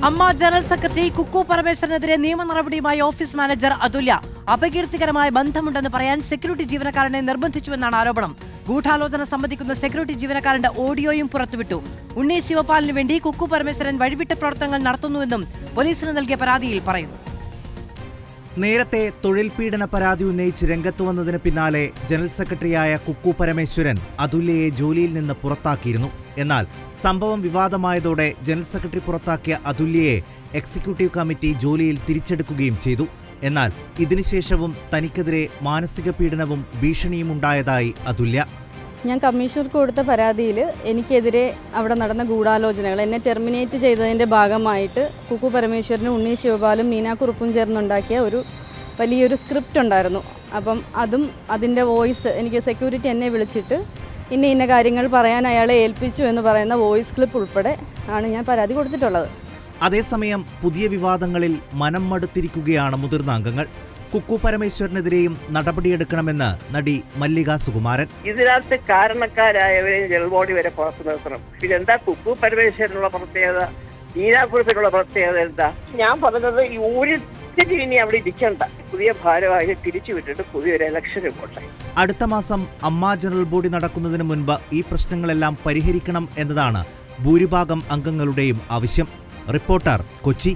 അമ്മ general secretary Kuku പരമേശ്വരനെതിരെ നിയമ നടപടിയുമായി ഓഫീസ് മാനേജർ അതുല്യ. അപകീർത്തികരമായ ബന്ധമുണ്ടെന്ന് പറയാൻ സെക്യൂരിറ്റി ജീവനക്കാരനെ നിർബന്ധിച്ചുവെന്നാണ് ആരോപണം. ഗൂഢാലോചന സംബന്ധിക്കുന്ന സെക്യൂരിറ്റി ജീവനക്കാരന്റെ ഓഡിയോയും പുറത്തുവിട്ടു. ഉണ്ണി ശിവപാലിനു വേണ്ടി കുക്കു പരമേശ്വരൻ വഴിവിട്ട പ്രവർത്തനങ്ങൾ നടത്തുന്നുവെന്നും പോലീസിന് നൽകിയ പരാതിയിൽ പറയുന്നു. നേരത്തെ തൊഴിൽ പീഡന പരാതി ഉന്നയിച്ച് രംഗത്തു വന്നതിന് പിന്നാലെ ജനറൽ സെക്രട്ടറിയായ കുക്കു പരമേശ്വരൻ അതുല്യയെ ജോലിയിൽ നിന്ന് പുറത്താക്കിയിരുന്നു. എന്നാൽ സംഭവം വിവാദമായതോടെ ജനറൽ സെക്രട്ടറി പുറത്താക്കിയ അതുല്യയെ എക്സിക്യൂട്ടീവ് കമ്മിറ്റി ജോലിയിൽ തിരിച്ചെടുക്കുകയും ചെയ്തു. എന്നാൽ ഇതിനുശേഷവും തനിക്കെതിരെ മാനസിക പീഡനവും ഭീഷണിയും ഉണ്ടായതായി അതുല്യ. ഞാൻ കമ്മീഷണർക്ക് കൊടുത്ത പരാതിയിൽ എനിക്കെതിരെ അവിടെ നടന്ന ഗൂഢാലോചനകൾ എന്നെ ടെർമിനേറ്റ് ചെയ്തതിൻ്റെ ഭാഗമായിട്ട് കുക്കു പരമേശ്വരനും ഉണ്ണി ശിവപാലും മീനാ കുറുപ്പും ചേർന്നുണ്ടാക്കിയ ഒരു വലിയൊരു സ്ക്രിപ്റ്റ് ഉണ്ടായിരുന്നു. അപ്പം അതിൻ്റെ വോയിസ് എനിക്ക് സെക്യൂരിറ്റി എന്നെ വിളിച്ചിട്ട് ഇന്ന കാര്യങ്ങൾ പറയാൻ അയാളെ ഏൽപ്പിച്ചു എന്ന് പറയുന്ന വോയിസ് ക്ലിപ്പ് ഉൾപ്പെടെ ആണ് ഞാൻ പരാതി കൊടുത്തിട്ടുള്ളത്. അതേസമയം പുതിയ വിവാദങ്ങളിൽ മനം മടുത്തിരിക്കുകയാണ് മുതിർന്ന അംഗങ്ങൾ. കുക്കു പരമേശ്വരനെതിരെയും നടപടിയെടുക്കണമെന്ന് നടി മല്ലിക സുകുമാരൻ. ഇതിനകത്ത് കാരണക്കാരായവരെ ജനറൽ ബോഡി വരെ പുറത്തു നിർത്തണം. ഇതെന്താ കുക്കു പരമേശ്വരനുള്ള പ്രത്യേകത, മീനാക്കുറിപ്പിനുള്ള പ്രത്യേകത എന്താ? ഞാൻ പറഞ്ഞത് ഈ ഒരിത്തിരി ഇനി അവിടെ ഇരിക്കണ്ട, പുതിയ ഭാരവാഹി തിരിച്ചുവിട്ടിട്ട് പുതിയൊരു ഇലക്ഷന് പോട്ടെ. അടുത്ത മാസം അമ്മ ജനറൽ ബോഡി നടക്കുന്നതിന് മുൻപ് ഈ പ്രശ്നങ്ങളെല്ലാം പരിഹരിക്കണം എന്നതാണ് ഭൂരിഭാഗം അംഗങ്ങളുടെയും ആവശ്യം. റിപ്പോർട്ടർ, കൊച്ചി.